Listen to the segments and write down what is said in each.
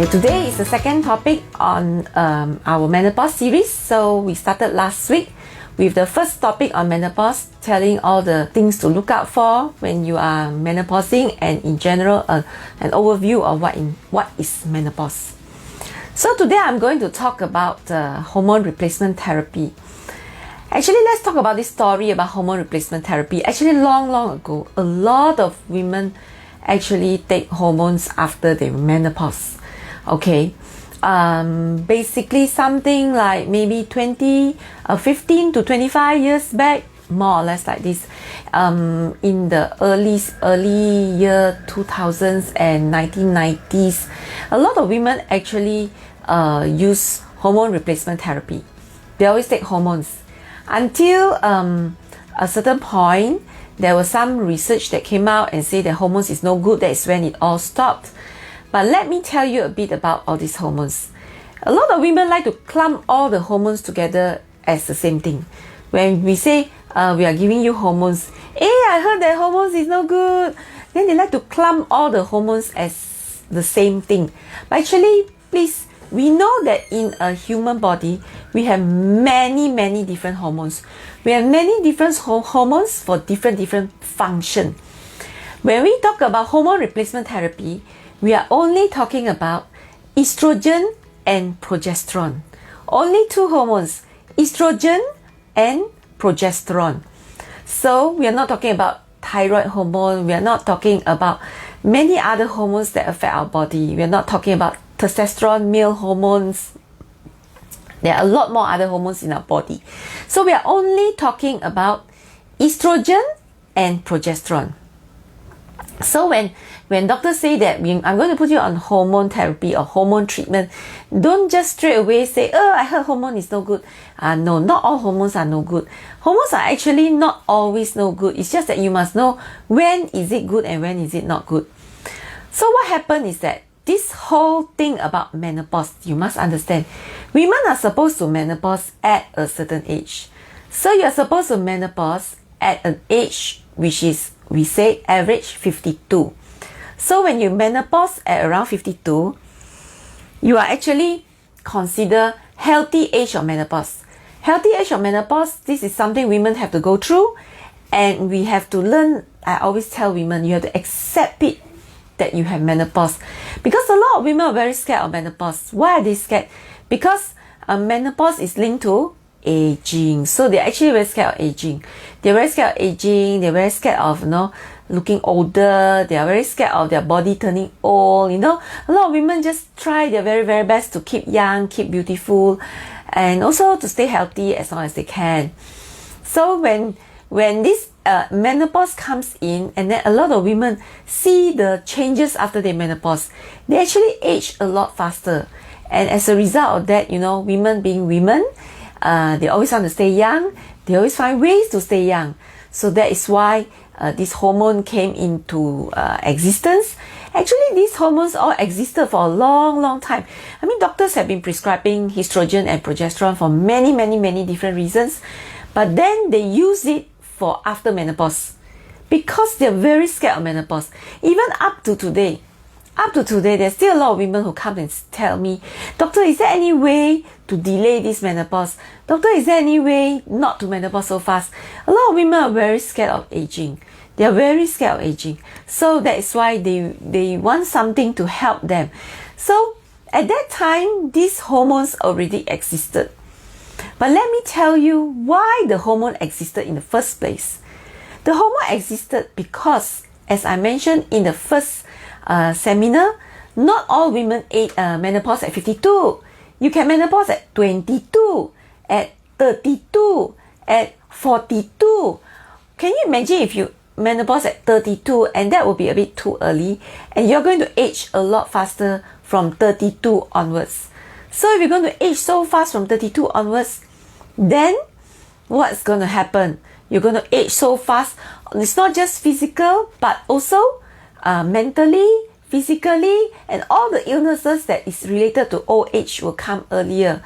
Okay, today is the second topic on our menopause series. So we started last week with the first topic on menopause, telling all the things to look out for when you are menopausing, and in general an overview of what is menopause. So today I'm going to talk about hormone replacement therapy. Actually, let's talk about this story about hormone replacement therapy. Actually, long ago, a lot of women actually take hormones after their menopause. Okay, basically something like maybe 15 to 25 years back, more or less like this, in the early year 2000s and 1990s, a lot of women actually use hormone replacement therapy. They always take hormones until a certain point. There was some research that came out and say that hormones is no good. That is when it all stopped. But let me tell you a bit about all these hormones. A lot of women like to clump all the hormones together as the same thing. When we say we are giving you hormones, I heard that hormones is no good. Then they like to clump all the hormones as the same thing. But actually, please, we know that in a human body, we have many different hormones. We have many different hormones for different function. When we talk about hormone replacement therapy, we are only talking about estrogen and progesterone. Only two hormones, estrogen and progesterone. So we are not talking about thyroid hormone. We are not talking about many other hormones that affect our body. We are not talking about testosterone, male hormones. There are a lot more other hormones in our body. So we are only talking about estrogen and progesterone. So when doctors say that I'm going to put you on hormone therapy or hormone treatment, don't just straight away say, I heard hormone is no good. No, not all hormones are no good. Hormones are actually not always no good. It's just that you must know when is it good and when is it not good. So what happened is that this whole thing about menopause, you must understand, women are supposed to menopause at a certain age. So you're supposed to menopause at an age which is, we say, average 52. So when you menopause at around 52, you are actually considered healthy age of menopause. Healthy age of menopause, this is something women have to go through, and we have to learn. I always tell women, you have to accept it that you have menopause, because a lot of women are very scared of menopause. Why are they scared? Because menopause is linked to aging. So they're actually very scared of aging. They're very scared of aging. They're very scared of looking older. They are very scared of their body turning old. A lot of women just try their very best to keep young, keep beautiful, and also to stay healthy as long as they can. So when this menopause comes in, and then a lot of women see the changes after their menopause, they actually age a lot faster. And as a result of that, women being women, they always want to stay young. They always find ways to stay young. So that is why this hormone came into existence. Actually, these hormones all existed for a long time. I mean, doctors have been prescribing estrogen and progesterone for many different reasons. But then they use it for after menopause, because they're very scared of menopause. Even up to today, there's still a lot of women who come and tell me, doctor, is there any way to delay this menopause? Doctor, is there any way not to menopause so fast? A lot of women are very scared of aging. They are very scared of aging. So that is why they want something to help them. So at that time, these hormones already existed. But let me tell you why the hormone existed in the first place. The hormone existed because, as I mentioned in the first seminar, not all women menopause at 52. You can menopause at 22, at 32, at 42. Can you imagine if you menopause at 32, and that would be a bit too early, and you're going to age a lot faster from 32 onwards. So if you're going to age so fast from 32 onwards, then what's going to happen? You're going to age so fast. It's not just physical, but also mentally, physically, and all the illnesses that is related to old age will come earlier.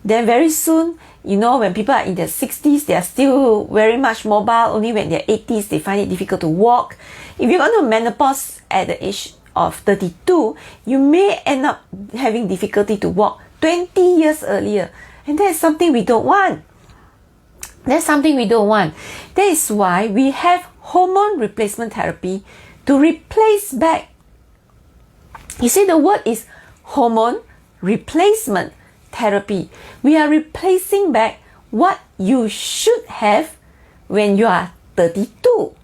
Then very soon, when people are in their 60s, they are still very much mobile. Only when they're 80s, they find it difficult to walk. If you're going to menopause at the age of 32, you may end up having difficulty to walk 20 years earlier. And that's something we don't want. That's something we don't want. That is why we have hormone replacement therapy to replace back. You see, the word is hormone replacement therapy. We are replacing back what you should have when you are 32.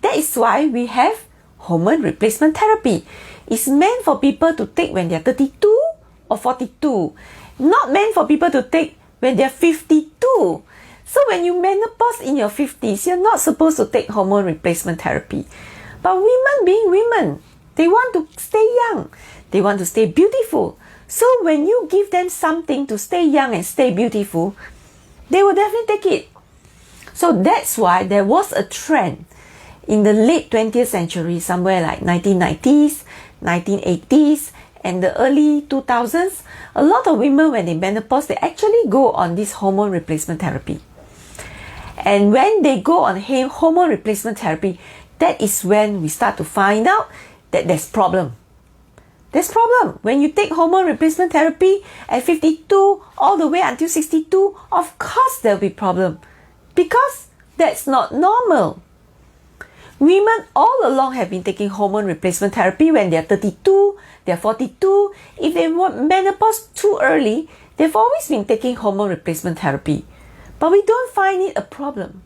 That is why we have hormone replacement therapy. It's meant for people to take when they're 32 or 42. Not meant for people to take when they're 52. So when you menopause in your 50s, you're not supposed to take hormone replacement therapy. But women being women, they want to stay young. They want to stay beautiful. So when you give them something to stay young and stay beautiful, they will definitely take it. So that's why there was a trend in the late 20th century, somewhere like 1990s, 1980s, and the early 2000s. A lot of women, when they menopause, they actually go on this hormone replacement therapy. And when they go on hormone replacement therapy, that is when we start to find out that there's problem. There's problem. When you take hormone replacement therapy at 52 all the way until 62, of course there'll be problem. Because that's not normal. Women all along have been taking hormone replacement therapy when they're 32, they're 42. If they want menopause too early, they've always been taking hormone replacement therapy. But we don't find it a problem.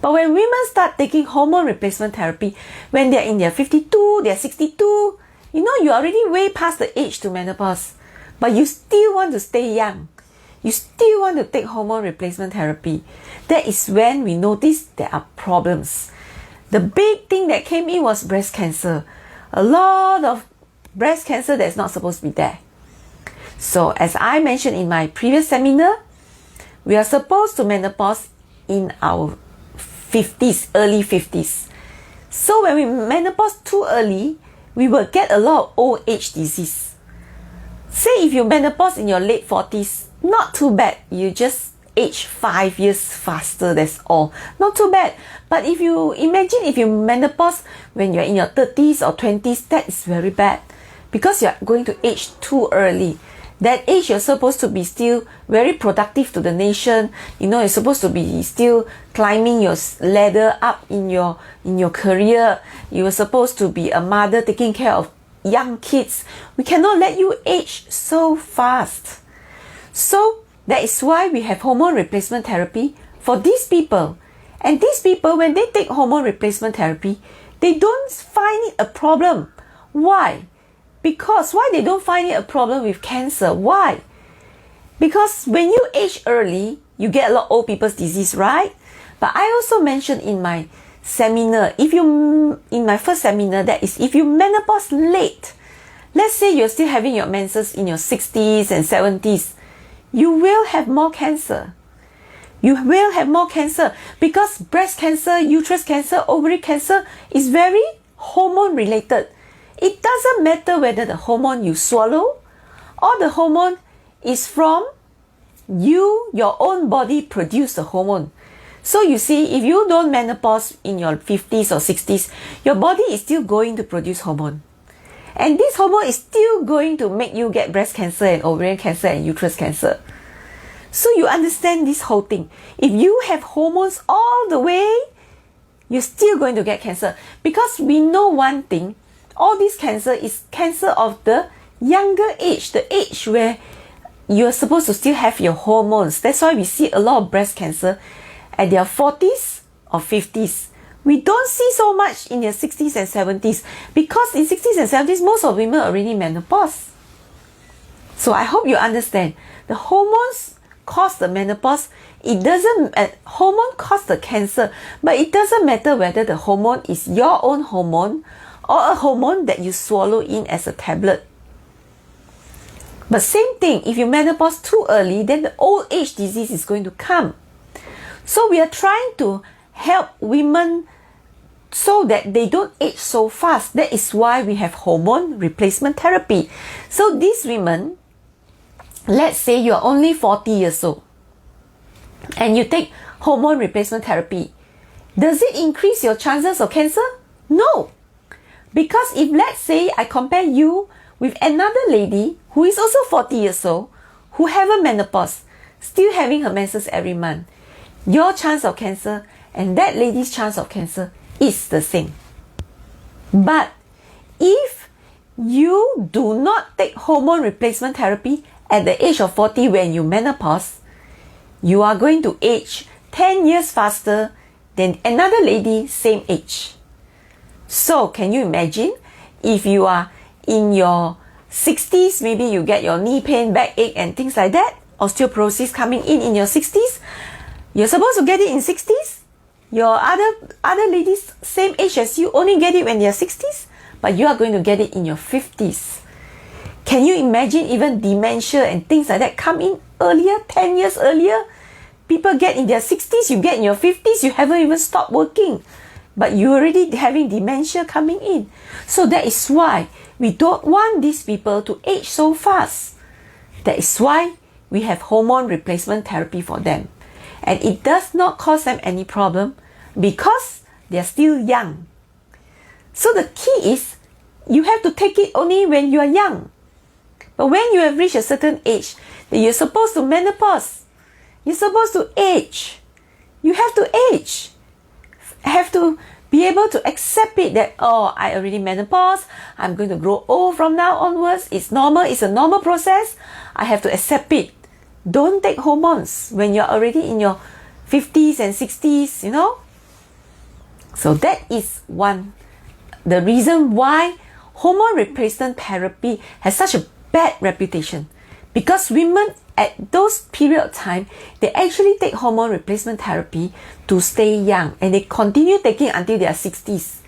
But when women start taking hormone replacement therapy, when they're in their 52, they're 62, you're already way past the age to menopause. But you still want to stay young. You still want to take hormone replacement therapy. That is when we notice there are problems. The big thing that came in was breast cancer. A lot of breast cancer that's not supposed to be there. So as I mentioned in my previous seminar, we are supposed to menopause in our 50s, early 50s. So when we menopause too early, we will get a lot of old age disease. Say if you menopause in your late 40s, not too bad. You just age 5 years faster, that's all. Not too bad. But if you menopause when you're in your 30s or 20s, that is very bad. Because you're going to age too early. That age you're supposed to be still very productive to the nation. You're supposed to be still climbing your ladder up in your career. You are supposed to be a mother taking care of young kids. We cannot let you age so fast. So that is why we have hormone replacement therapy for these people. And these people, when they take hormone replacement therapy, they don't find it a problem. Why? Because why they don't find it a problem with cancer? Why? Because when you age early, you get a lot of old people's disease, right? But I also mentioned in my seminar, in my first seminar, that is if you menopause late, let's say you're still having your menses in your 60s and 70s, you will have more cancer. You will have more cancer because breast cancer, uterus cancer, ovary cancer is very hormone related. It doesn't matter whether the hormone you swallow or the hormone is from your own body produce the hormone. So you see, if you don't menopause in your 50s or 60s, your body is still going to produce hormone. And this hormone is still going to make you get breast cancer and ovarian cancer and uterus cancer. So you understand this whole thing. If you have hormones all the way, you're still going to get cancer. Because we know one thing, all this cancer is cancer of the younger age, the age where you're supposed to still have your hormones. That's why we see a lot of breast cancer at their 40s or 50s. We don't see so much in their 60s and 70s because in 60s and 70s, most of women are already menopause. So I hope you understand. The hormones cause the menopause. Hormone cause the cancer, but it doesn't matter whether the hormone is your own hormone or a hormone that you swallow in as a tablet. But same thing, if you menopause too early, then the old age disease is going to come. So we are trying to help women so that they don't age so fast. That is why we have hormone replacement therapy. So these women, let's say you're only 40 years old and you take hormone replacement therapy. Does it increase your chances of cancer? No. Because if let's say I compare you with another lady who is also 40 years old, who haven't menopause, still having her menses every month, your chance of cancer and that lady's chance of cancer is the same. But if you do not take hormone replacement therapy at the age of 40 when you menopause, you are going to age 10 years faster than another lady same age. So can you imagine if you are in your 60s, maybe you get your knee pain, backache and things like that, osteoporosis coming in your 60s, you're supposed to get it in 60s. Your other ladies same age as you only get it when they're 60s, but you are going to get it in your 50s. Can you imagine even dementia and things like that come in earlier, 10 years earlier? People get in their 60s, you get in your 50s, you haven't even stopped working, but you're already having dementia coming in. So that is why we don't want these people to age so fast. That is why we have hormone replacement therapy for them. And it does not cause them any problem because they are still young. So the key is you have to take it only when you are young. But when you have reached a certain age, that you're supposed to menopause, you're supposed to age. You have to age. Have to be able to accept it that, oh, I already menopause. I'm going to grow old from now onwards. It's normal. It's a normal process. I have to accept it. Don't take hormones when you're already in your 50s and 60s, you know. So that is the reason why hormone replacement therapy has such a bad reputation. Because women at those period of time, they actually take hormone replacement therapy to stay young, and they continue taking until their 60s.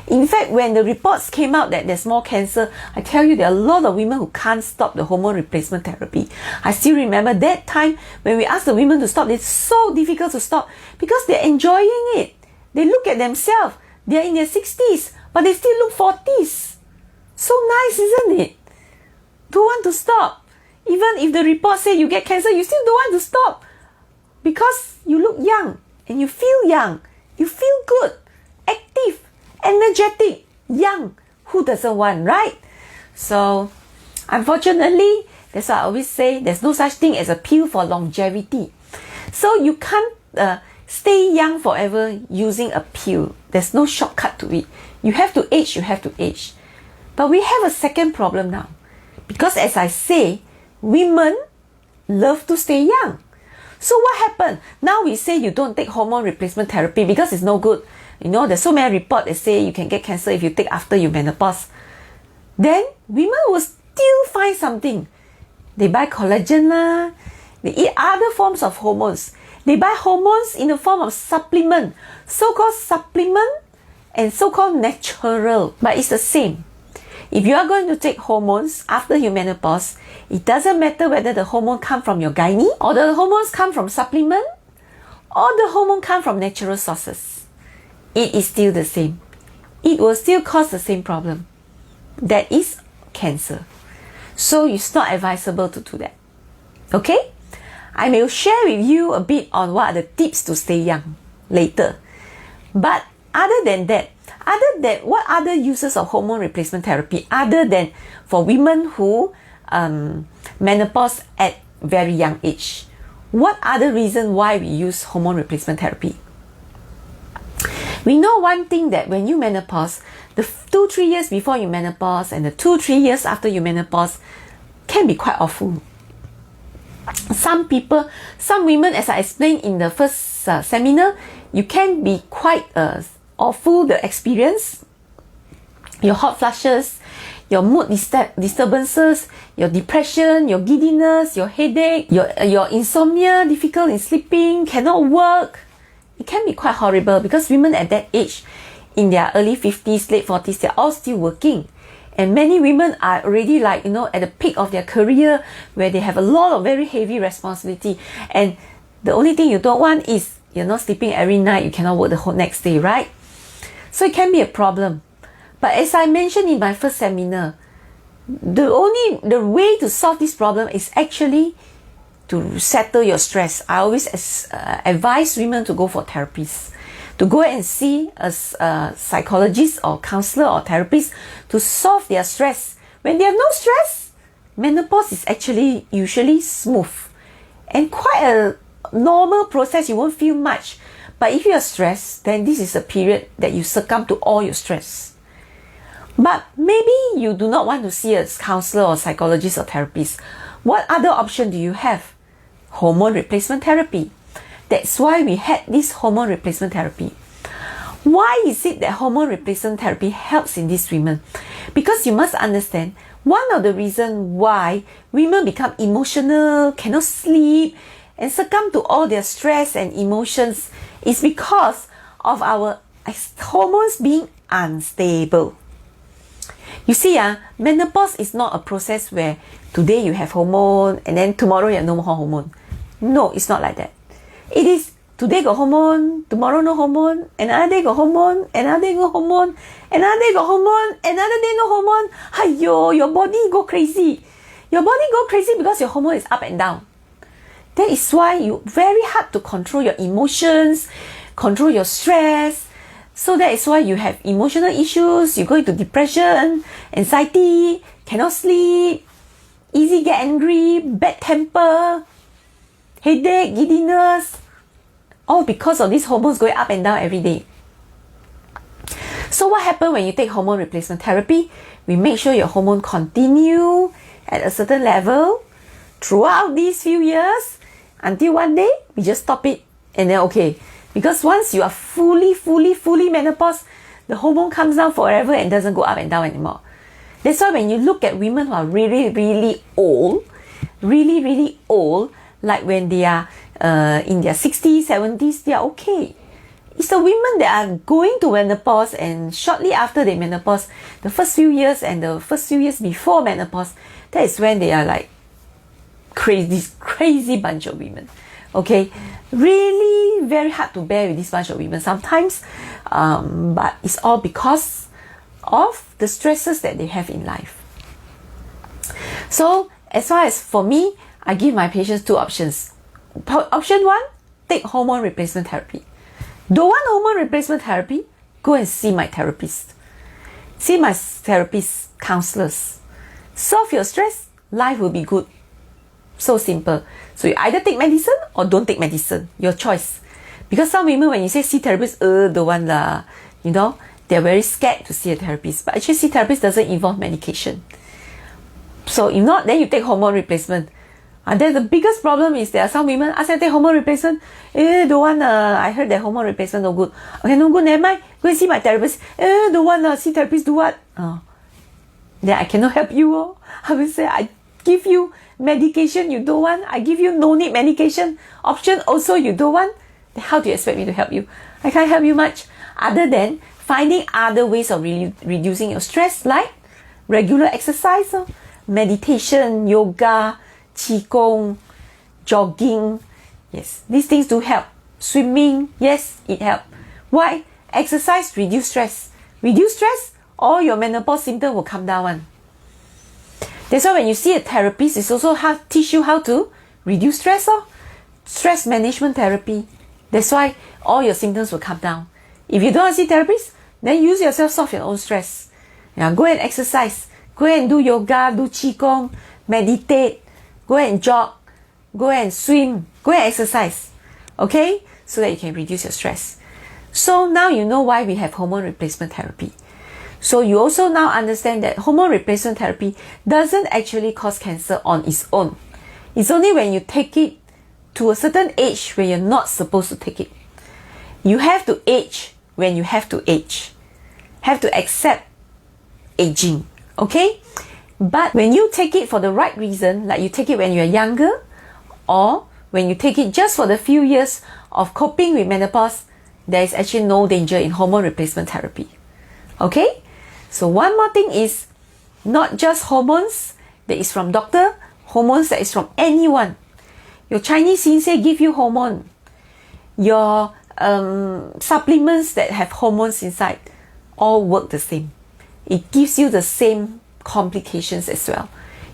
In fact, when the reports came out that there's more cancer, I tell you, there are a lot of women who can't stop the hormone replacement therapy. I still remember that time when we asked the women to stop, it's so difficult to stop because they're enjoying it. They look at themselves, they're in their 60s, but they still look 40s. So nice, isn't it? Don't want to stop. Even if the report say you get cancer, you still don't want to stop because you look young and you feel young. You feel good, active, energetic, young. Who doesn't want, right? So, unfortunately, that's why I always say there's no such thing as a pill for longevity. So you can't stay young forever using a pill. There's no shortcut to it. You have to age, you have to age. But we have a second problem now. Because as I say, women love to stay young. So what happened? Now we say you don't take hormone replacement therapy because it's no good. You know, there's so many reports that say you can get cancer if you take after you menopause. Then women will still find something. They buy collagen lah. They eat other forms of hormones. They buy hormones in the form of supplement. So-called supplement and so-called natural. But it's the same. If you are going to take hormones after you menopause, it doesn't matter whether the hormone come from your gynae or the hormones come from supplement or the hormone come from natural sources. It is still the same. It will still cause the same problem. That is cancer. So it's not advisable to do that. Okay? I will share with you a bit on what are the tips to stay young later. But other than that, what other uses of hormone replacement therapy other than for women who menopause at very young age? What other reason why we use hormone replacement therapy? We know one thing, that when you menopause, the 2-3 years before you menopause and the 2-3 years after you menopause can be quite awful. Some women, as I explained in the first seminar, you can be quite awful, the experience. Your hot flushes, your mood disturbances, your depression, your giddiness, your headache, your insomnia, difficult in sleeping, cannot work. It can be quite horrible because women at that age, in their early 50s, late 40s, they're all still working. And many women are already like, at the peak of their career where they have a lot of very heavy responsibility. And the only thing you don't want is you're not sleeping every night, you cannot work the whole next day, right? So it can be a problem. But as I mentioned in my first seminar, the way to solve this problem is actually to settle your stress. I always advise women to go for therapies, to go and see a psychologist or counselor or therapist to solve their stress. When they have no stress, menopause is actually usually smooth and quite a normal process. You won't feel much. But if you are stressed, then this is a period that you succumb to all your stress. But maybe you do not want to see a counselor or psychologist or therapist. What other option do you have? Hormone replacement therapy. That's why we had this hormone replacement therapy. Why is it that hormone replacement therapy helps in these women? Because you must understand, one of the reasons why women become emotional, cannot sleep, and succumb to all their stress and emotions is because of our hormones being unstable. You see, menopause is not a process where today you have hormone and then tomorrow you have no more hormone. No, it's not like that. It is today got hormone, tomorrow no hormone, another day got hormone, another day got hormone, another day got hormone, another day no hormone. Hayo, your body go crazy. Your body go crazy because your hormone is up and down. That is why you very hard to control your emotions, control your stress. So that is why you have emotional issues, you go into depression, anxiety, cannot sleep, easy get angry, bad temper, headache, giddiness, all because of these hormones going up and down every day. So what happens when you take hormone replacement therapy? We make sure your hormone continue at a certain level throughout these few years until one day we just stop it and then okay. Because once you are fully menopause, the hormone comes down forever and doesn't go up and down anymore. That's why when you look at women who are really old, like when they are in their 60s, 70s, they are okay. It's the women that are going to menopause and shortly after they menopause, the first few years and the first few years before menopause, that is when they are like crazy bunch of women. Okay, really very hard to bear with this bunch of women sometimes, but it's all because of the stresses that they have in life. So as far as for me, I give my patients two options. Option one, take hormone replacement therapy. Don't want hormone replacement therapy? Go and see my therapist. See my therapist, counselors. Solve your stress, life will be good. So simple. So you either take medicine or don't take medicine. Your choice. Because some women, when you say see therapist, don't want lah. You know, they're very scared to see a therapist. But actually, see therapist doesn't involve medication. So if not, then you take hormone replacement. And then the biggest problem is there are some women ask them to take hormone replacement. Don't want. I heard that hormone replacement no good. Okay, no good. Never mind. Go and see my therapist. Don't want. See therapist do what? Then I cannot help you. I will say I give you medication you don't want. I give you no need medication option also you don't want. Then how do you expect me to help you? I can't help you much other than finding other ways of reducing your stress, like regular exercise, meditation, yoga, qigong, jogging. Yes, these things do help. Swimming, yes, it helps. Why? Exercise reduce stress. Reduce stress, all your menopause symptoms will come down. That's why when you see a therapist, it's also teach you how to reduce stress. Stress management therapy. That's why all your symptoms will come down. If you don't want to see therapist, then use yourself solve your own stress. Go and exercise. Go and do yoga, do qigong, meditate. Go and jog. Go and swim. Go and exercise. Okay? So that you can reduce your stress. So now you know why we have hormone replacement therapy. So you also now understand that hormone replacement therapy doesn't actually cause cancer on its own. It's only when you take it to a certain age where you're not supposed to take it. You have to age when you have to age. Have to accept aging. Okay? But when you take it for the right reason, like you take it when you're younger, or when you take it just for the few years of coping with menopause, there is actually no danger in hormone replacement therapy. Okay? So one more thing is not just hormones that is from doctor, hormones that is from anyone. Your Chinese sensei give you hormone. Your supplements that have hormones inside all work the same. It gives you the same complications as well.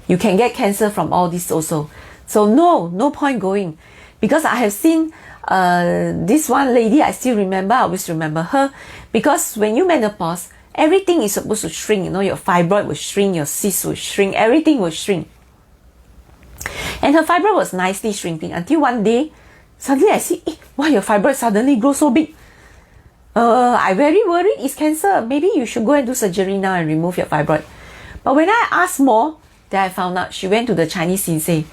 You can get cancer from all this also. So no point going. Because I have seen This one lady, I still remember, I always remember her, because when you menopause, everything is supposed to shrink. You know, your fibroid will shrink, your cyst will shrink, everything will shrink. And her fibroid was nicely shrinking until one day, suddenly I see, why your fibroid suddenly grow so big? I very worried, it's cancer. Maybe you should go and do surgery now and remove your fibroid. But when I asked more, then I found out she went to the Chinese sensei.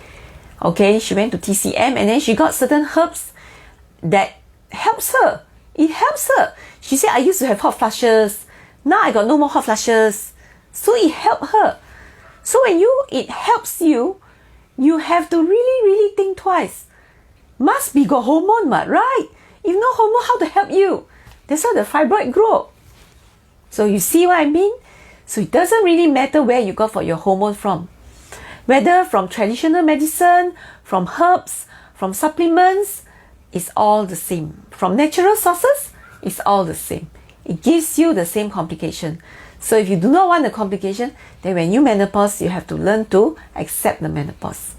Okay, she went to TCM and then she got certain herbs that helps her. It helps her. She said, I used to have hot flushes. Now I got no more hot flushes. So it helped her. So when it helps you, you have to really think twice. Must be got hormone, right? If no hormone, how to help you? That's why the fibroid grow. So you see what I mean? So it doesn't really matter where you got for your hormone from. Whether from traditional medicine, from herbs, from supplements, it's all the same. From natural sources, it's all the same. It gives you the same complication. So if you do not want the complication, then when you menopause, you have to learn to accept the menopause.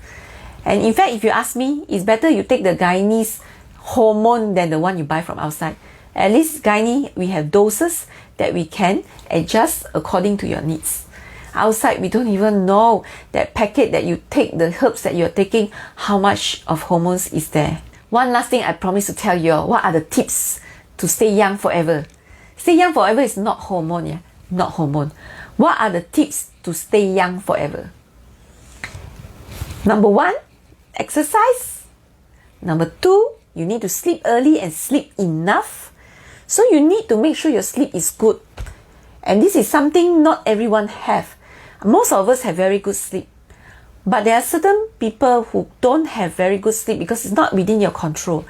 And in fact, if you ask me, it's better you take the gynae's hormone than the one you buy from outside. At least gynae, we have doses that we can adjust according to your needs. Outside, we don't even know that packet that you take, the herbs that you're taking, how much of hormones is there. One last thing I promise to tell you, what are the tips to stay young forever? Stay young forever is not hormone, yeah? Not hormone. What are the tips to stay young forever? Number 1, exercise. Number 2, you need to sleep early and sleep enough. So you need to make sure your sleep is good. And this is something not everyone have. Most of us have very good sleep. But there are certain people who don't have very good sleep because it's not within your control.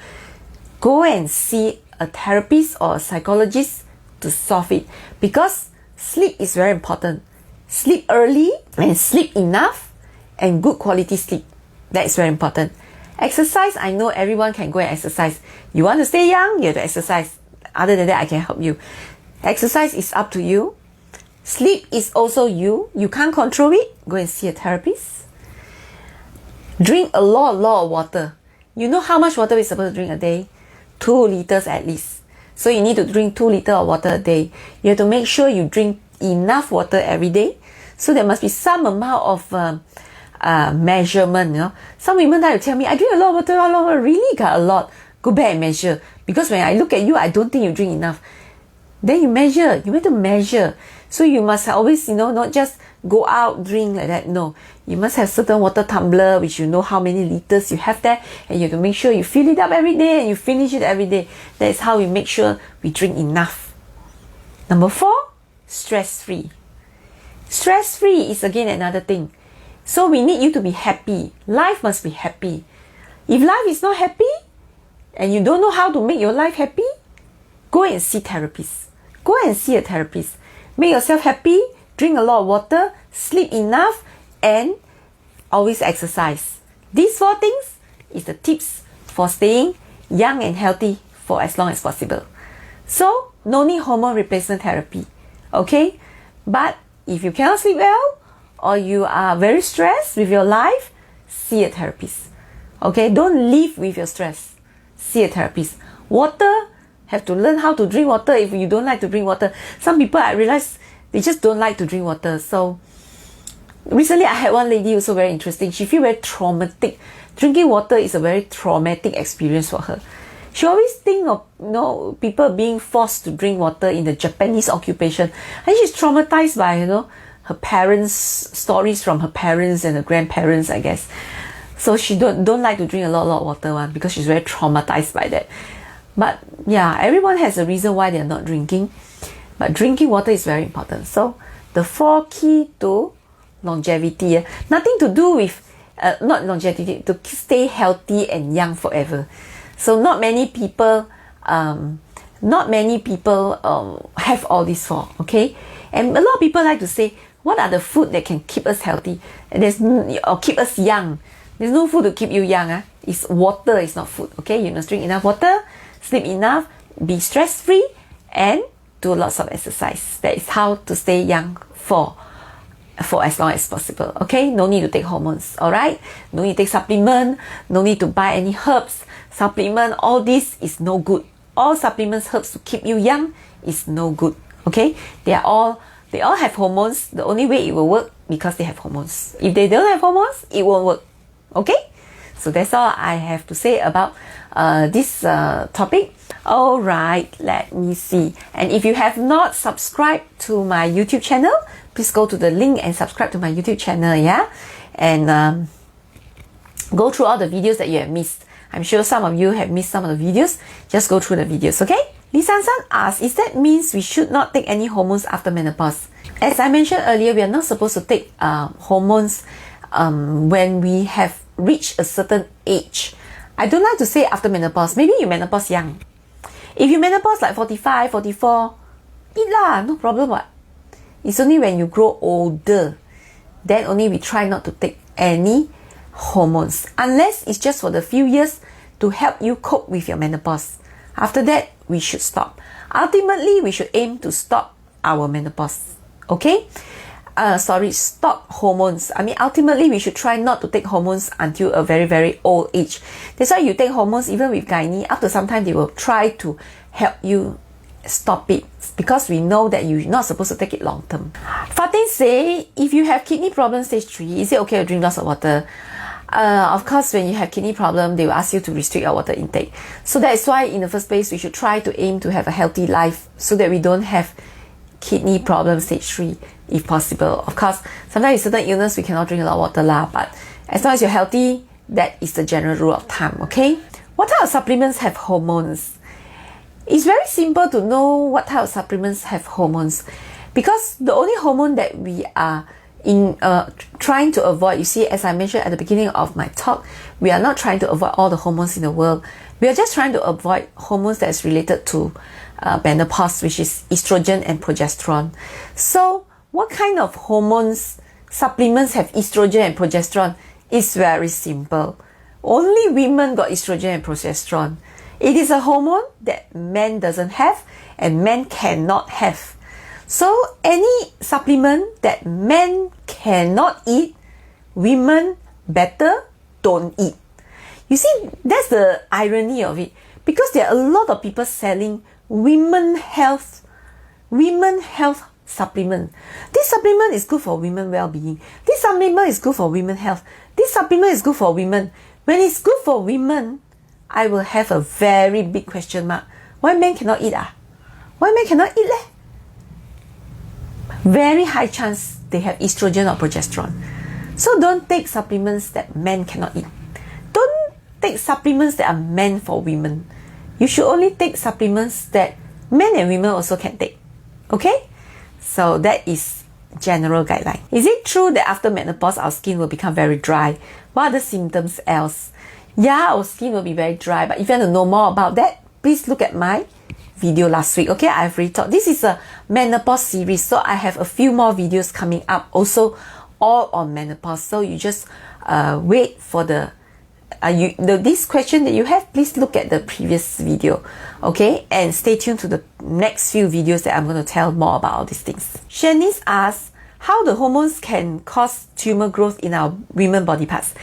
Go and see a therapist or a psychologist to solve it. Because sleep is very important. Sleep early and sleep enough and good quality sleep. That is very important. Exercise, I know everyone can go and exercise. You want to stay young, you have to exercise. Other than that, I can help you. Exercise is up to you. Sleep is also you. You can't control it. Go and see a therapist. Drink a lot of water. You know how much water we're supposed to drink a day? 2 liters at least. So you need to drink 2 liters of water a day. You have to make sure you drink enough water every day. So there must be some amount of measurement. You know, some women like to tell me, I drink a lot of water. I really got a lot. Go back and measure. Because when I look at you, I don't think you drink enough. Then you measure. You have to measure. So you must always, not just go out, drink like that. No. You must have certain water tumbler, which you know how many liters you have there. And you have to make sure you fill it up every day and you finish it every day. That is how we make sure we drink enough. Number 4, stress-free. Stress-free is again another thing. So we need you to be happy. Life must be happy. If life is not happy, and you don't know how to make your life happy, go and see therapists. Go and see a therapist. Make yourself happy, drink a lot of water, sleep enough, and always exercise. These 4 things is the tips for staying young and healthy for as long as possible. So, no need hormone replacement therapy. Okay? But if you cannot sleep well, or you are very stressed with your life, see a therapist. Okay? Don't live with your stress. See a therapist. Water, have to learn how to drink water if you don't like to drink water. Some people, I realize, they just don't like to drink water. So, recently I had one lady also very interesting. She feel very traumatic. Drinking water is a very traumatic experience for her. She always think of, people being forced to drink water in the Japanese occupation. And she's traumatized by, her parents, stories from her parents and her grandparents, I guess. So she don't like to drink a lot of water because she's very traumatized by that. But yeah, everyone has a reason why they're not drinking. But drinking water is very important. So the 4 key to longevity, nothing to do with, not longevity, to stay healthy and young forever. So not many people have all these 4, okay? And a lot of people like to say, what are the food that can keep us healthy or keep us young? There's no food to keep you young. It's water, it's not food. Okay, you must drink enough water, sleep enough, be stress-free, and do lots of exercise. That is how to stay young for for as long as possible. Okay, no need to take hormones. All right, no need to take supplement, no need to buy any herbs supplement. All this is no good. All supplements, herbs to keep you young is no good. Okay, they all have hormones. The only way it will work because they have hormones. If they don't have hormones, it won't work. Okay, so that's all I have to say about this topic. All right, let me see. And if you have not subscribed to my YouTube channel, please go to the link and subscribe to my YouTube channel, yeah? And go through all the videos that you have missed. I'm sure some of you have missed some of the videos. Just go through the videos, okay? Lee San-san asks, is that means we should not take any hormones after menopause? As I mentioned earlier, we are not supposed to take hormones when we have reached a certain age. I don't like to say after menopause. Maybe you menopause young. If you menopause like 45, 44, eat lah, no problem what. It's only when you grow older, then only we try not to take any hormones. Unless it's just for the few years to help you cope with your menopause. After that, we should stop. Ultimately, we should aim to stop our menopause. Okay? Stop hormones. I mean, ultimately, we should try not to take hormones until a very, very old age. That's why you take hormones, even with gynae, after some time, they will try to help you stop it, because we know that you're not supposed to take it long term. Fatin say, if you have kidney problem stage 3, is it okay to drink lots of water? Of course, when you have kidney problem, they will ask you to restrict your water intake. So that is why, in the first place, we should try to aim to have a healthy life so that we don't have kidney problem stage 3 if possible. Of course, sometimes with certain illness we cannot drink a lot of water lah, but as long as you're healthy, that is the general rule of thumb. Okay, what type of supplements have hormones? It's very simple to know what type of supplements have hormones, because the only hormone that we are trying to avoid, you see, as I mentioned at the beginning of my talk, we are not trying to avoid all the hormones in the world. We are just trying to avoid hormones that is related to menopause, which is estrogen and progesterone. So what kind of hormones supplements have estrogen and progesterone? It's very simple. Only women got estrogen and progesterone. It is a hormone that men doesn't have and men cannot have. So any supplement that men cannot eat, women better don't eat. You see, that's the irony of it, because there are a lot of people selling women health supplement. This supplement is good for women well-being. This supplement is good for women health. This supplement is good for women. When it's good for women, I will have a very big question mark. Why men cannot eat? Why men cannot eat? Very high chance they have estrogen or progesterone. So don't take supplements that men cannot eat. Don't take supplements that are meant for women. You should only take supplements that men and women also can take. Okay? So that is general guideline. Is it true that after menopause our skin will become very dry? What are the symptoms else? Yeah, our skin will be very dry, but if you want to know more about that, please look at my video last week. Okay, I've already talked. This is a menopause series, so I have a few more videos coming up, also all on menopause. So you just wait for this question that you have. Please look at the previous video, okay, and stay tuned to the next few videos that I'm going to tell more about all these things. Shanice asks how the hormones can cause tumor growth in our women body parts.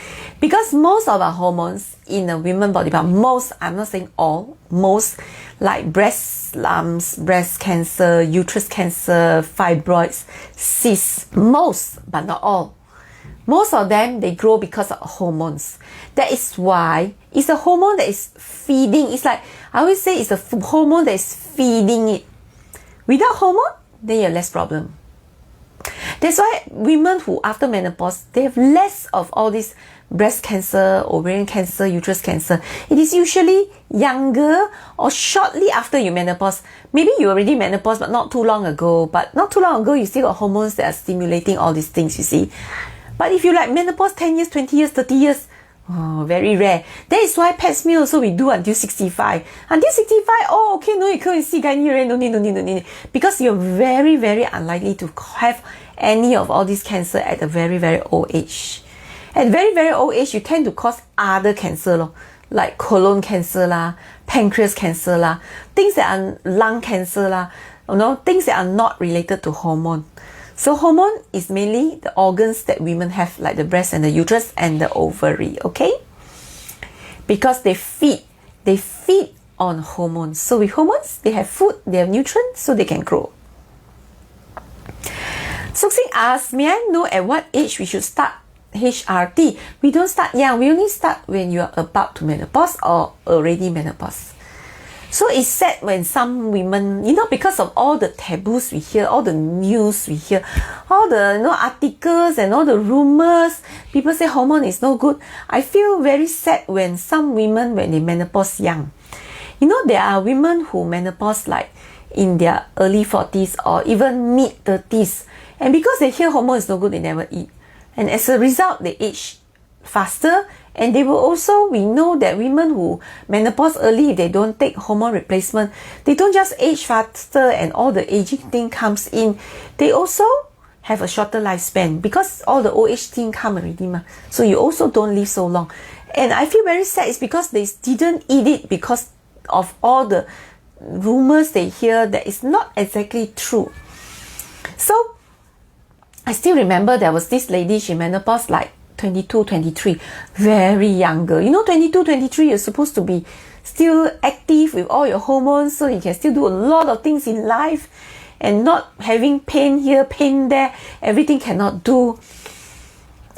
Because most of our hormones in the women body part, most, I'm not saying all, most, like breast lumps, breast cancer, uterus cancer, fibroids, cysts, most, but not all. Most of them, they grow because of hormones. That is why it's a hormone that is feeding. It's like, I always say it's a hormone that is feeding it. Without hormone, then you have less problem. That's why women who after menopause, they have less of all this breast cancer, ovarian cancer, uterus cancer. It is usually younger or shortly after you menopause. Maybe you already menopause, but not too long ago. But not too long ago, you still got hormones that are stimulating all these things, you see. But if you like menopause 10 years, 20 years, 30 years, oh, very rare. That is why pap smear also we do until 65. Until 65, oh, okay, no, you can't see gynae, no need. Because you're very, very unlikely to have any of all these cancer at a very, very old age. At very, very old age, you tend to cause other cancer, like colon cancer, pancreas cancer, things that are lung cancer, things that are not related to hormone. So hormone is mainly the organs that women have, like the breast and the uterus and the ovary, okay? Because they feed on hormones. So with hormones, they have food, they have nutrients, so they can grow. So Xing asks, may I know at what age we should start HRT? We don't start young, we only start when you are about to menopause or already menopause. So it's sad when some women, because of all the taboos we hear, all the news we hear, all the articles and all the rumors, people say hormone is no good. I feel very sad when some women, when they menopause young. There are women who menopause like in their early 40s or even mid 30s. And because they hear hormone is no good, they never eat. And as a result, they age faster. And they will also, we know that women who menopause early, if they don't take hormone replacement, they don't just age faster and all the aging thing comes in. They also have a shorter lifespan because all the old age thing come already. So you also don't live so long. And I feel very sad. It's because they didn't eat it because of all the rumors they hear that is not exactly true. So I still remember there was this lady, she menopause like 22, 23, very younger. 22, 23, you're supposed to be still active with all your hormones, so you can still do a lot of things in life and not having pain here, pain there, everything cannot do.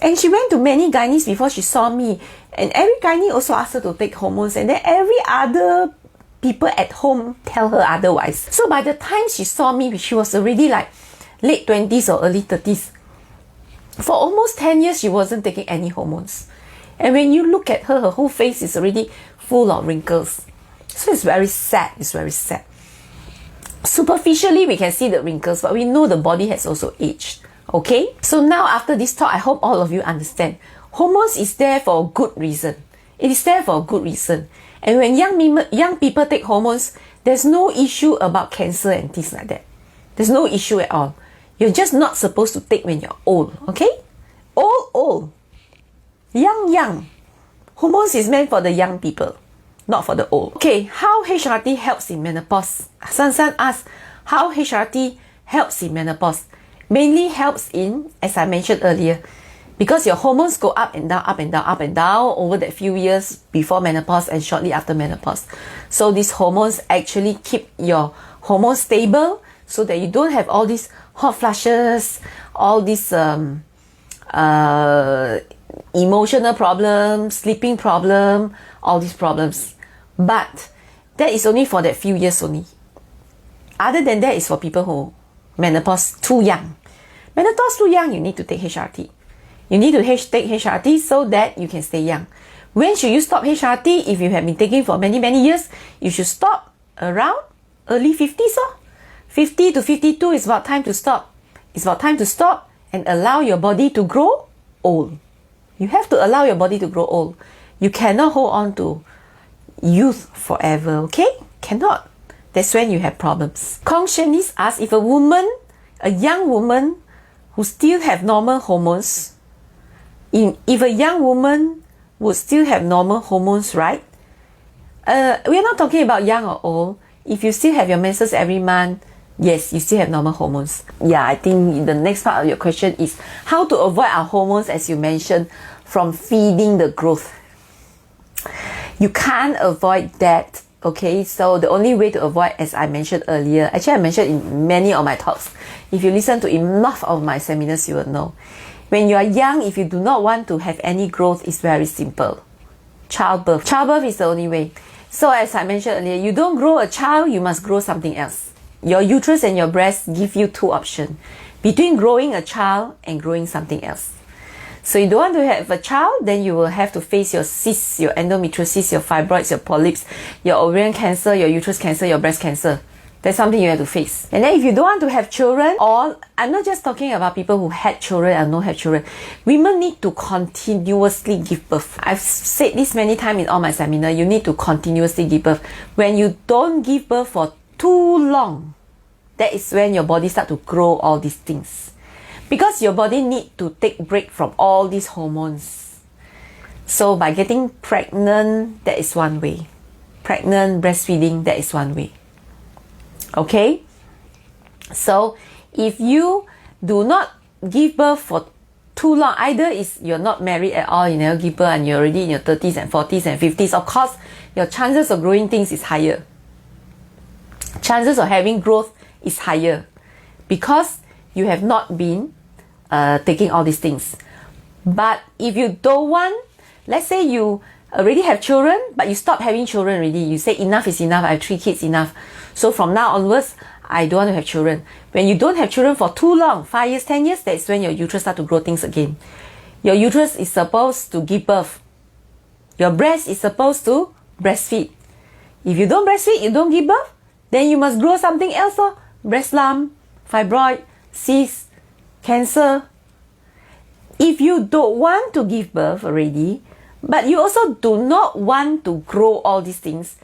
And she went to many gynaes before she saw me, and every gynae also asked her to take hormones, and then every other people at home tell her otherwise. So by the time she saw me, she was already like late 20s or early 30s. For almost 10 years, she wasn't taking any hormones. And when you look at her, her whole face is already full of wrinkles. So it's very sad. It's very sad. Superficially, we can see the wrinkles, but we know the body has also aged. Okay? So now after this talk, I hope all of you understand. Hormones is there for a good reason. It is there for a good reason. And when young people take hormones, there's no issue about cancer and things like that. There's no issue at all. You're just not supposed to take when you're old, okay? Old. Young. Hormones is meant for the young people, not for the old. Okay, how HRT helps in menopause? San asks, how HRT helps in menopause? Mainly helps in, as I mentioned earlier, because your hormones go up and down over that few years before menopause and shortly after menopause. So these hormones actually keep your hormones stable so that you don't have all these hot flushes, all these emotional problems, sleeping problem, all these problems. But that is only for that few years only. Other than that, is for people who menopause too young. Menopause too young, you need to take HRT. You need to take HRT so that you can stay young. When should you stop HRT? If you have been taking for many years, you should stop around early 50s. 50 to 52 is about time to stop. It's about time to stop and allow your body to grow old. You have to allow your body to grow old. You cannot hold on to youth forever, okay? Cannot. That's when you have problems. Kong Shanice asks, if a young woman who still have normal hormones, if a young woman would still have normal hormones, right? We're not talking about young or old. If you still have your menses every month, yes, you still have normal hormones. Yeah, I think the next part of your question is how to avoid our hormones, as you mentioned, from feeding the growth. You can't avoid that, okay? So the only way to avoid, as I mentioned earlier, actually I mentioned in many of my talks, if you listen to enough of my seminars, you will know. When you are young, if you do not want to have any growth, it's very simple. Childbirth. Childbirth is the only way. So as I mentioned earlier, you don't grow a child, you must grow something else. Your uterus and your breast give you two options between growing a child and growing something else. So you don't want to have a child, then you will have to face your cysts, your endometriosis, your fibroids, your polyps, your ovarian cancer, your uterus cancer, your breast cancer. That's something you have to face. And then if you don't want to have children, or I'm not just talking about people who had children and don't have children, women need to continuously give birth. I've said this many times in all my seminars, you need to continuously give birth. When you don't give birth for too long, that is when your body starts to grow all these things. Because your body needs to take break from all these hormones. So by getting pregnant, that is one way. Pregnant, breastfeeding, that is one way. Okay? So if you do not give birth for too long. Either is you're not married at all, you never give birth, and you're already in your 30s and 40s and 50s. Of course, your chances of growing things is higher. Chances of having growth is higher because you have not been taking all these things. But if you don't want, let's say you already have children, but you stop having children already. You say enough is enough, I have 3 kids, enough. So from now onwards, I don't want to have children. When you don't have children for too long, 5 years, 10 years, that's when your uterus start to grow things again. Your uterus is supposed to give birth. Your breast is supposed to breastfeed. If you don't breastfeed, you don't give birth, then you must grow something else. Breast lump, fibroid, cyst, cancer. If you don't want to give birth already, but you also do not want to grow all these things,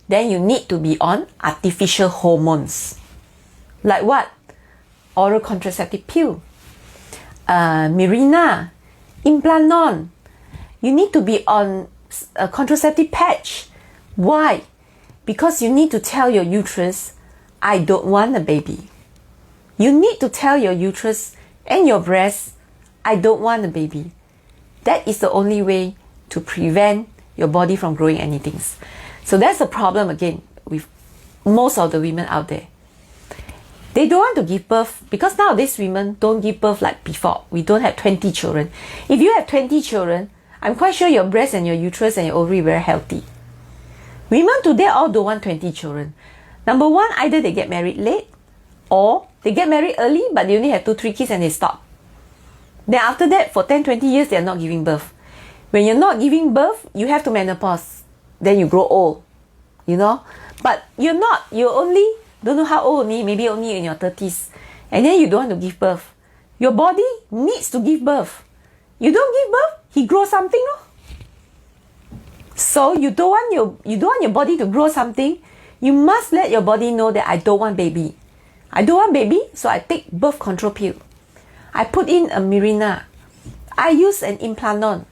then you need to be on artificial hormones. Like what? Oral contraceptive pill, Mirena, Implanon. You need to be on a contraceptive patch. Why? Because you need to tell your uterus, I don't want a baby. You need to tell your uterus and your breast, I don't want a baby. That is the only way to prevent your body from growing anything. So that's the problem again with most of the women out there. They don't want to give birth because nowadays women don't give birth like before. We don't have 20 children. If you have 20 children, I'm quite sure your breast and your uterus and your ovary are very healthy. Women today all don't want 20 children. Number one, either they get married late or they get married early but they only have 2-3 kids and they stop. Then after that, for 10-20 years, they are not giving birth. When you're not giving birth, you have to menopause. Then you grow old, you know. But you're not. You only, don't know how old only, maybe only in your 30s. And then you don't want to give birth. Your body needs to give birth. You don't give birth, he grows something. No? So you don't want your body to grow something. You must let your body know that I don't want baby. I don't want baby, so I take birth control pill. I put in a Mirena. I use an Implanon.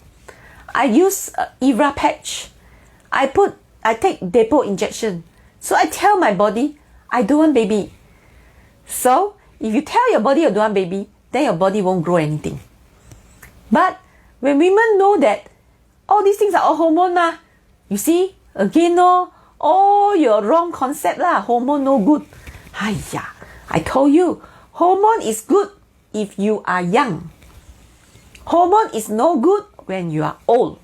I use Evra patch. I take depot injection. So I tell my body, I don't want baby. So if you tell your body you don't want baby, then your body won't grow anything. But when women know that all these things are all hormone, you see, again, all your wrong concept lah. Hormone no good. Hiya, I told you, hormone is good if you are young. Hormone is no good when you are old.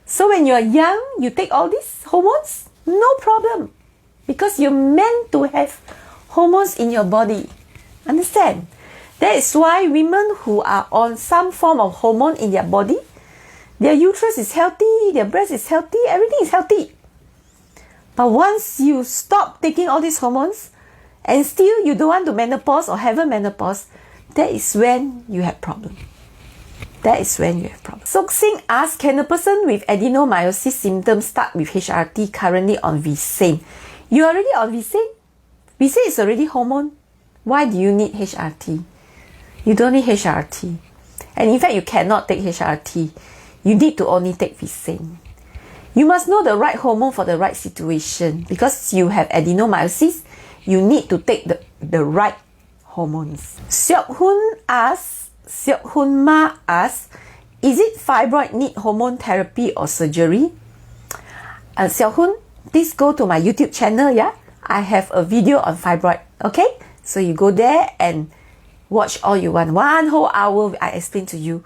So when you are young, you take all these hormones, no problem. Because you're meant to have hormones in your body. Understand? That is why women who are on some form of hormone in their body, their uterus is healthy, their breast is healthy, everything is healthy. But once you stop taking all these hormones, and still you don't want to menopause or have a menopause, that is when you have problem. That is when you have problems. So Xing asks, can a person with adenomyosis symptoms start with HRT currently on Visane? You're already on Visane? Visane is already hormone. Why do you need HRT? You don't need HRT. And in fact, you cannot take HRT. You need to only take Visane. You must know the right hormone for the right situation. Because you have adenomyosis, you need to take the right hormones. Seok Hun Ma asks, is it fibroid need hormone therapy or surgery? Seok Hun, please go to my YouTube channel, yeah? I have a video on fibroid, okay? So you go there and watch all you want. 1 whole hour I explain to you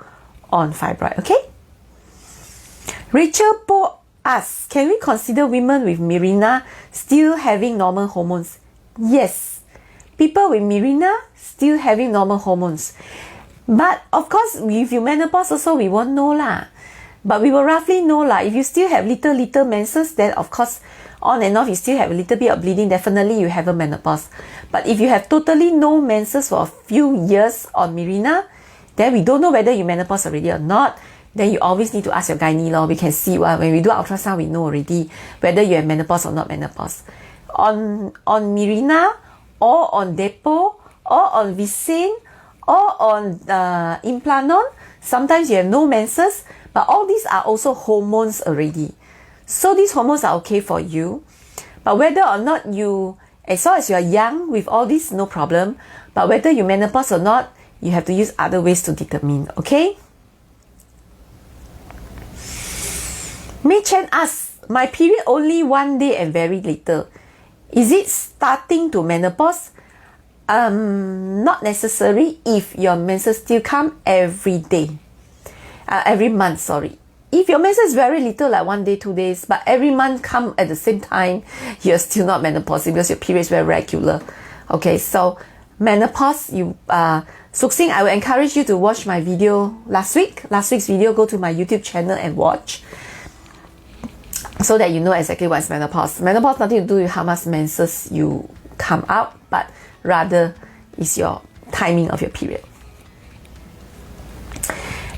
on fibroid, okay? Rachel Po asks, can we consider women with Mirena still having normal hormones? Yes. People with Mirena still having normal hormones. But of course, if you menopause also, we won't know lah. But we will roughly know lah. If you still have little menses, then of course, on and off, you still have a little bit of bleeding. Definitely, you have a menopause. But if you have totally no menses for a few years on Mirena, then we don't know whether you menopause already or not. Then you always need to ask your gynae law. We can see when we do ultrasound, we know already whether you have menopause or not menopause. On Mirena, or on Depot, or on Visane, or on Implanon, sometimes you have no menses, but all these are also hormones already. So these hormones are okay for you. But whether or not you As long as you are young with all this, no problem. But whether you menopause or not, you have to use other ways to determine, okay? May Chen asks, my period only 1 day and very little. Is it starting to menopause? Not necessary if your menses still come every day. Every month, sorry. If your menses is very little, like 1 day, 2 days, but every month come at the same time, you're still not menopausal because your period is very regular. Okay, so menopause, Suxing, I will encourage you to watch my video last week's video. Go to my YouTube channel and watch, so that you know exactly what is menopause. Menopause nothing to do with how much menses you come out, but rather is your timing of your period.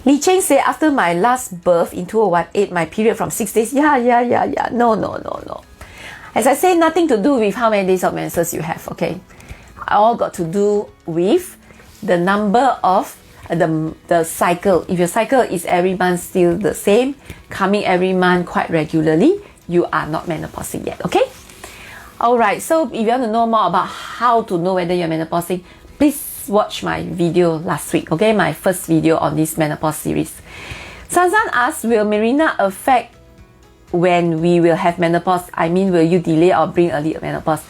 Li Cheng said, after my last birth in 2018, my period from 6 days. Yeah. No. As I say, nothing to do with how many days of menses you have, okay? All got to do with the number of the cycle. If your cycle is every month still the same, coming every month quite regularly, you are not menopausal yet, okay? Alright, so if you want to know more about how to know whether you're menopausal, please watch my video last week, okay? My first video on this menopause series. Sansan asks, will Mirena affect when we will have menopause? I mean, will you delay or bring early menopause?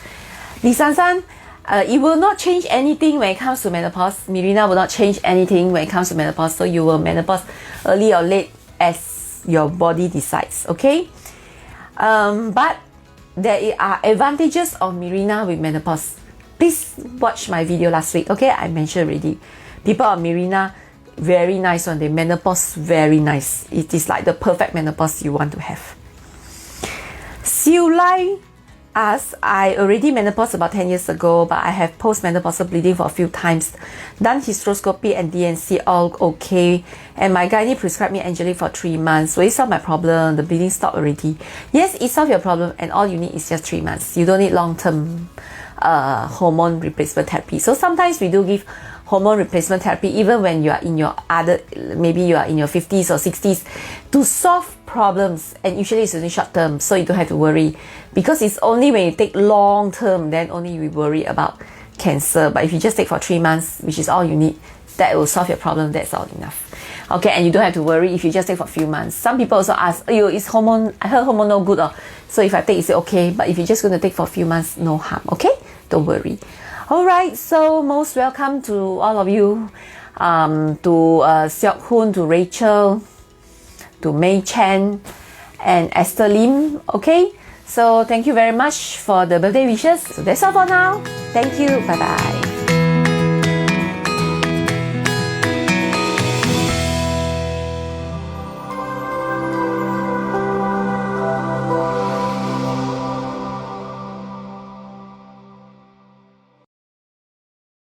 Li Sansan, it will not change anything when it comes to menopause. Mirena will not change anything when it comes to menopause. So you will menopause early or late as your body decides, okay? But there are advantages of Mirena with menopause. Please watch my video last week, okay? I mentioned already. People on Mirena, very nice one. They menopause very nice. It is like the perfect menopause you want to have. Siu Lai asks, I already menopause about 10 years ago, but I have postmenopausal bleeding for a few times. Done hysteroscopy and DNC, all okay. And my gynae prescribed me Angelic for 3 months. So it solved my problem. The bleeding stopped already. Yes, it solved your problem, and all you need is just 3 months. You don't need long-term hormone replacement therapy. So sometimes we do give hormone replacement therapy even when you are in your maybe you are in your 50s or 60s, to solve problems, and usually it's only short term, so you don't have to worry, because it's only when you take long term then only we worry about cancer. But if you just take for 3 months, which is all you need, that will solve your problem. That's all enough, okay? And you don't have to worry if you just take for a few months. Some people also ask, oh, is hormone, I heard hormone no good, so if I take, is it okay? But if you're just going to take for a few months, no harm, okay? Don't worry. Alright, so most welcome to all of you, to Seok Hoon, to Rachel, to May Chen, and Esther Lim, okay? So thank you very much for the birthday wishes. So that's all for now. Thank you. Bye-bye.